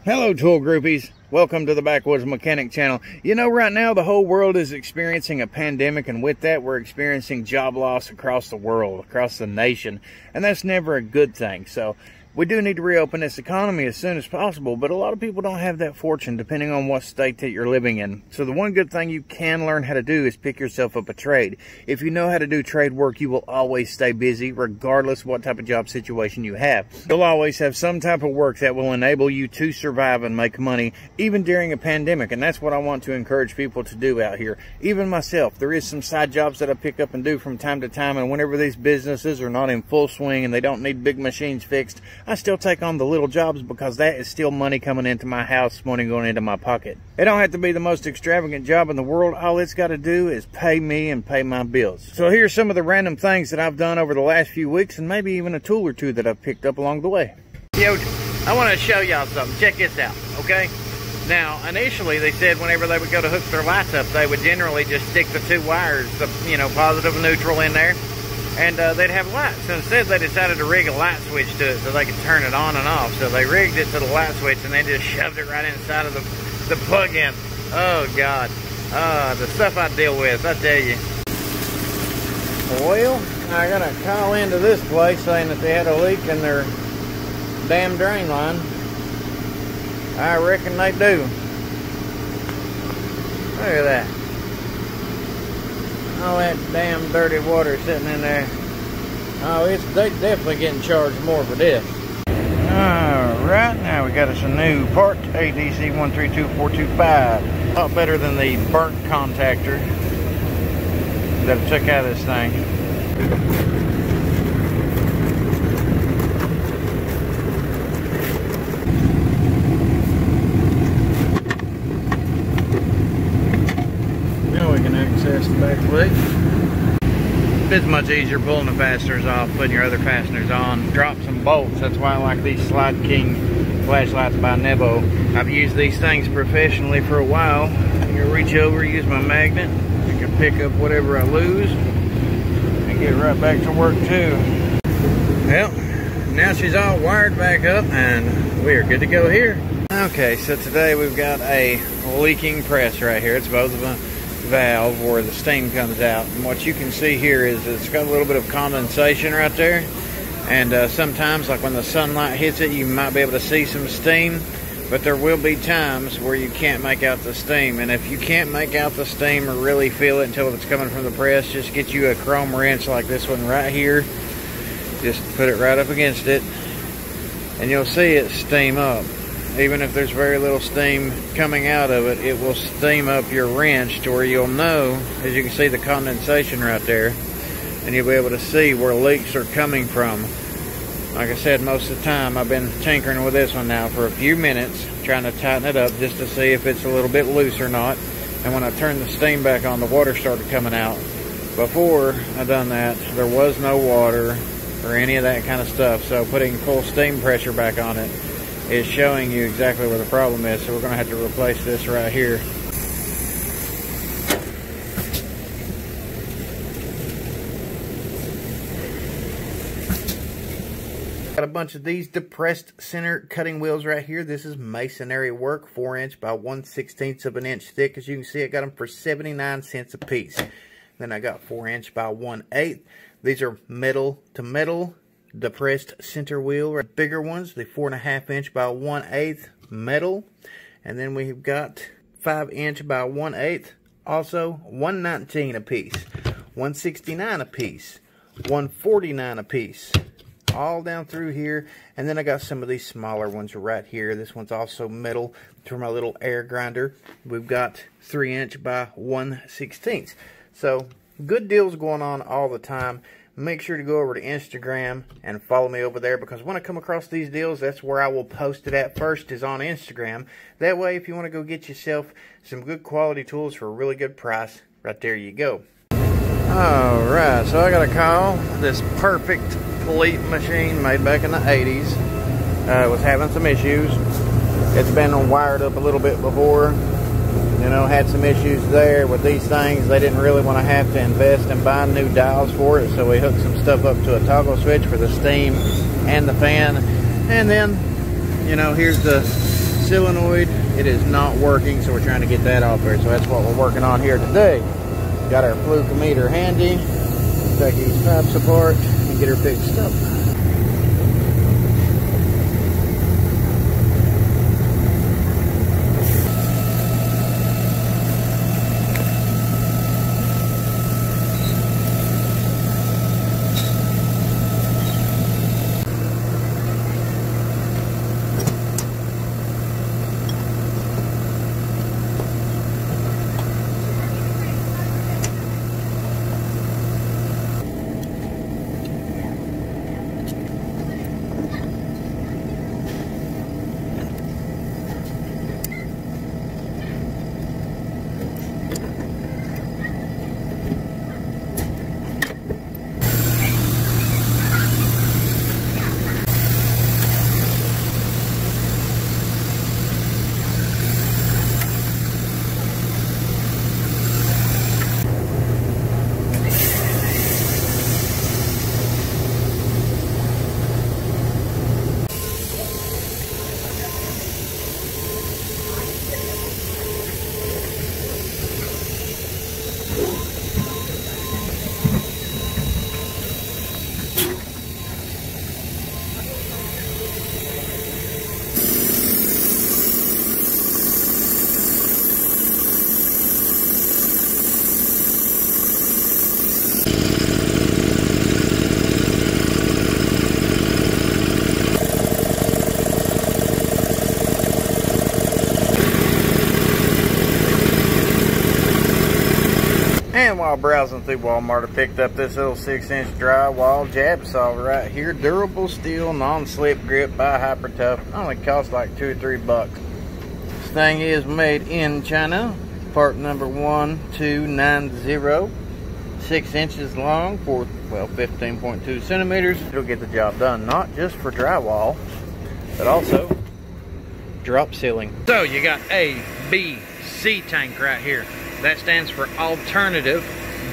Hello tool groupies, welcome to the Backwoods Mechanic channel. You know, right now the whole world is experiencing a pandemic, and with that we're experiencing job loss across the world, across the nation, and that's never a good thing. So we do need to reopen this economy as soon as possible, but a lot of people don't have that fortune depending on what state that you're living in. So the one good thing you can learn how to do is pick yourself up a trade. If you know how to do trade work, you will always stay busy regardless of what type of job situation you have. You'll always have some type of work that will enable you to survive and make money even during a pandemic, and that's what I want to encourage people to do out here. Even myself, there is some side jobs that I pick up and do from time to time, and whenever these businesses are not in full swing and they don't need big machines fixed, I still take on the little jobs because that is still money coming into my house, money going into my pocket. It don't have to be the most extravagant job in the world. All it's got to do is pay me and pay my bills. So here's some of the random things that I've done over the last few weeks, and maybe even a tool or two that I've picked up along the way. Yo, I want to show y'all something. Check this out, okay? Now, initially they said whenever they would go to hook their lights up, they would generally just stick the two wires, the positive and neutral in there, and they'd have lights. So instead they decided to rig a light switch to it so they could turn it on and off. So they rigged it to the light switch and they just shoved it right inside of the plug-in. Oh God, the stuff I deal with, I tell you. Well, I got a call into this place saying that they had a leak in their damn drain line. I reckon they do. Look at that. All that damn dirty water sitting in there. Oh, they definitely getting charged more for this. Alright, now we got us a new part, ADC 132425. A lot better than the burnt contactor that I took out of this thing. Access the back plate. It's much easier pulling the fasteners off, putting your other fasteners on. Drop some bolts. That's why I like these Slide King flashlights by Nebo. I've used these things professionally for a while. I can reach over, use my magnet. I can pick up whatever I lose and get right back to work too. Well, now she's all wired back up and we are good to go here. Okay, so today we've got a leaking press right here. It's both of them. Valve where the steam comes out, and what you can see here is it's got a little bit of condensation right there, and sometimes, like when the sunlight hits it, you might be able to see some steam, but there will be times where you can't make out the steam. And if you can't make out the steam or really feel it until it's coming from the press, just get you a chrome wrench like this one right here, just put it right up against it and you'll see it steam up. Even if there's very little steam coming out of it, it will steam up your wrench to where you'll know, as you can see the condensation right there, and you'll be able to see where leaks are coming from. Like I said, most of the time I've been tinkering with this one now for a few minutes, trying to tighten it up just to see if it's a little bit loose or not. And when I turned the steam back on, the water started coming out. Before I done that, there was no water or any of that kind of stuff, so putting full steam pressure back on it is showing you exactly where the problem is. So we're going to have to replace this right here. Got a bunch of these depressed center cutting wheels right here. This is masonry work, 4" by 1/16 of an inch thick. As you can see, I got them for 79 cents a piece. Then I got 4" by 1/8. These are metal to metal depressed center wheel. Bigger ones, the 4.5" by 1/8 metal. And then we've got 5" by 1/8, also 119 a piece, 169 a piece, 149 a piece, all down through here. And then I got some of these smaller ones right here. This one's also metal for my little air grinder. We've got 3" by 1/16. So good deals going on all the time. Make sure to go over to Instagram and follow me over there, because when I come across these deals, that's where I will post it at first, is on Instagram. That way, if you want to go get yourself some good quality tools for a really good price, right there you go. Alright, so I got a call. This perfect Polite machine made back in the 80s was having some issues. It's been wired up a little bit before. You know, had some issues there with these things. They didn't really want to have to invest in buying new dials for it, so we hooked some stuff up to a toggle switch for the steam and the fan. And then, you know, here's the solenoid, it is not working, so we're trying to get that off there. So that's what we're working on here today. Got our flukemeter handy. Take these pipes apart and get her fixed up. And while browsing through Walmart, I picked up this little 6-inch drywall jab saw right here. Durable steel, non-slip grip by Hyper Tough. Only cost like $2 or $3. This thing is made in China. Part number 1290. 6 inches long for, well, 15.2 centimeters. It'll get the job done, not just for drywall, but also drop ceiling. So you got A, B, C tank right here. That stands for alternative,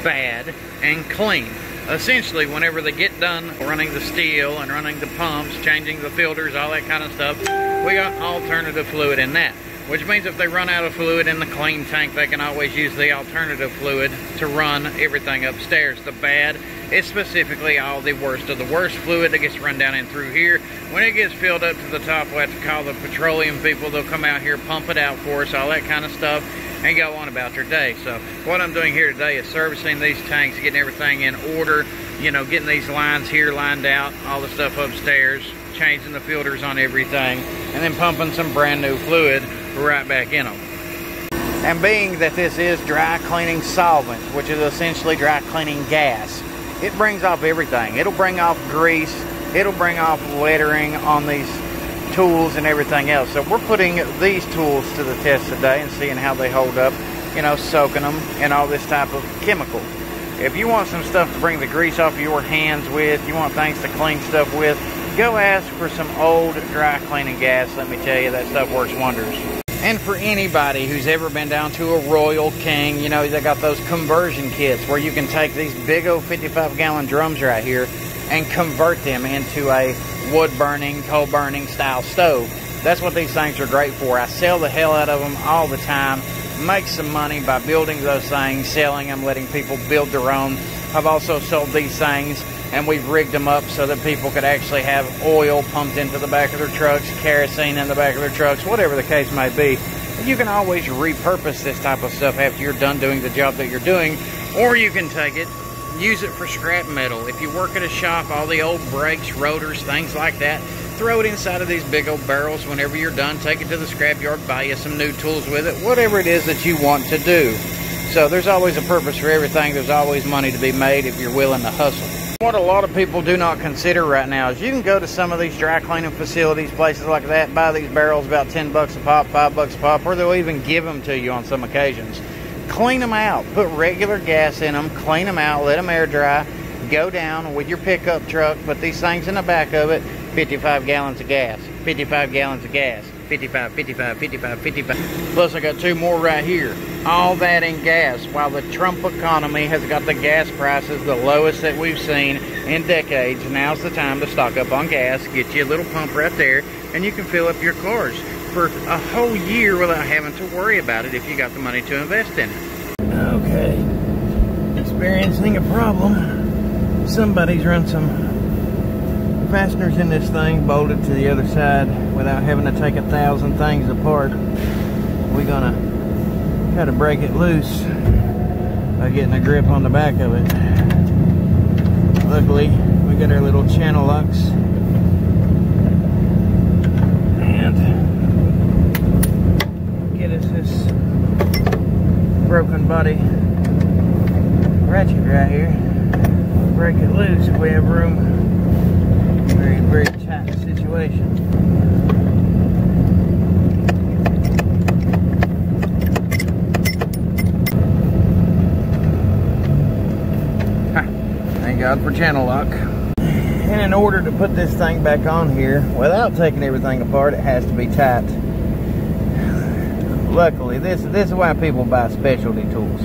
bad, and clean. Essentially, whenever they get done running the steel and running the pumps, changing the filters, all that kind of stuff, we got alternative fluid in that. Which means if they run out of fluid in the clean tank, they can always use the alternative fluid to run everything upstairs. The bad is specifically all the worst of the worst fluid that gets run down in through here. When it gets filled up to the top, we have to call the petroleum people. They'll come out here, pump it out for us, all that kind of stuff, and go on about their day. So what I'm doing here today is servicing these tanks, getting everything in order, you know, getting these lines here lined out, all the stuff upstairs, changing the filters on everything, and then pumping some brand new fluid right back in them. And being that this is dry cleaning solvent, which is essentially dry cleaning gas, it brings off everything. It'll bring off grease, it'll bring off lettering on these tools and everything else. So we're putting these tools to the test today and seeing how they hold up, you know, soaking them in all this type of chemical. If you want some stuff to bring the grease off of your hands with, you want things to clean stuff with, go ask for some old dry cleaning gas. Let me tell you, that stuff works wonders. And for anybody who's ever been down to a Royal King, you know, they got those conversion kits where you can take these big old 55-gallon drums right here and convert them into a wood-burning, coal-burning style stove. That's what these things are great for. I sell the hell out of them all the time. Make some money by building those things, selling them, letting people build their own. I've also sold these things, and we've rigged them up so that people could actually have oil pumped into the back of their trucks, kerosene in the back of their trucks, whatever the case may be. You can always repurpose this type of stuff after you're done doing the job that you're doing, or you can take it, use it for scrap metal. If you work at a shop, all the old brakes, rotors, things like that, throw it inside of these big old barrels. Whenever you're done, take it to the scrap yard, buy you some new tools with it, whatever it is that you want to do. So there's always a purpose for everything. There's always money to be made if you're willing to hustle. What a lot of people do not consider right now is you can go to some of these dry cleaning facilities, places like that, buy these barrels about 10 bucks a pop, 5 bucks a pop, or they'll even give them to you on some occasions. Clean them out, put regular gas in them, clean them out, let them air dry, go down with your pickup truck, put these things in the back of it, 55 gallons of gas, 55 gallons of gas, 55, 55, 55, 55. Plus I got two more right here. All that in gas, while the Trump economy has got the gas prices the lowest that we've seen in decades. Now's the time to stock up on gas, get you a little pump right there, and you can fill up your cars. for a whole year without having to worry about it if you got the money to invest in it. Okay, experiencing a problem. Somebody's run some fasteners in this thing, bolted to the other side without having to take 1,000 things apart. We're gonna try to break it loose by getting a grip on the back of it. Luckily, we got our little channel locks and get us this broken body ratchet right here. Break it loose if we have room. Very, very tight situation. Thank God for channel lock. And in order to put this thing back on here without taking everything apart, it has to be tight. Luckily, this is why people buy specialty tools.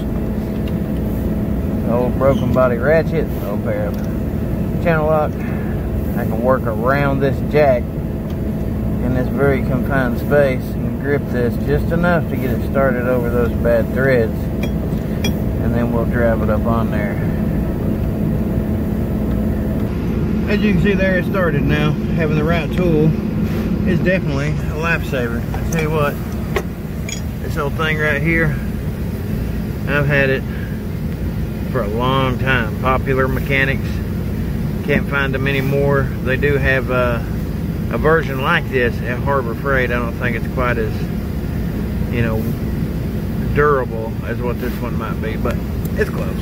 Old broken body ratchet, old pair of channel lock. I can work around this jack in this very confined space and grip this just enough to get it started over those bad threads, and then we'll drive it up on there. As you can see there, it started now. Having the right tool is definitely a lifesaver. I tell you what, this old thing right here, I've had it for a long time. Popular Mechanics, can't find them anymore. They do have a version like this at Harbor Freight. I don't think it's quite as, you know, durable as what this one might be, but it's close.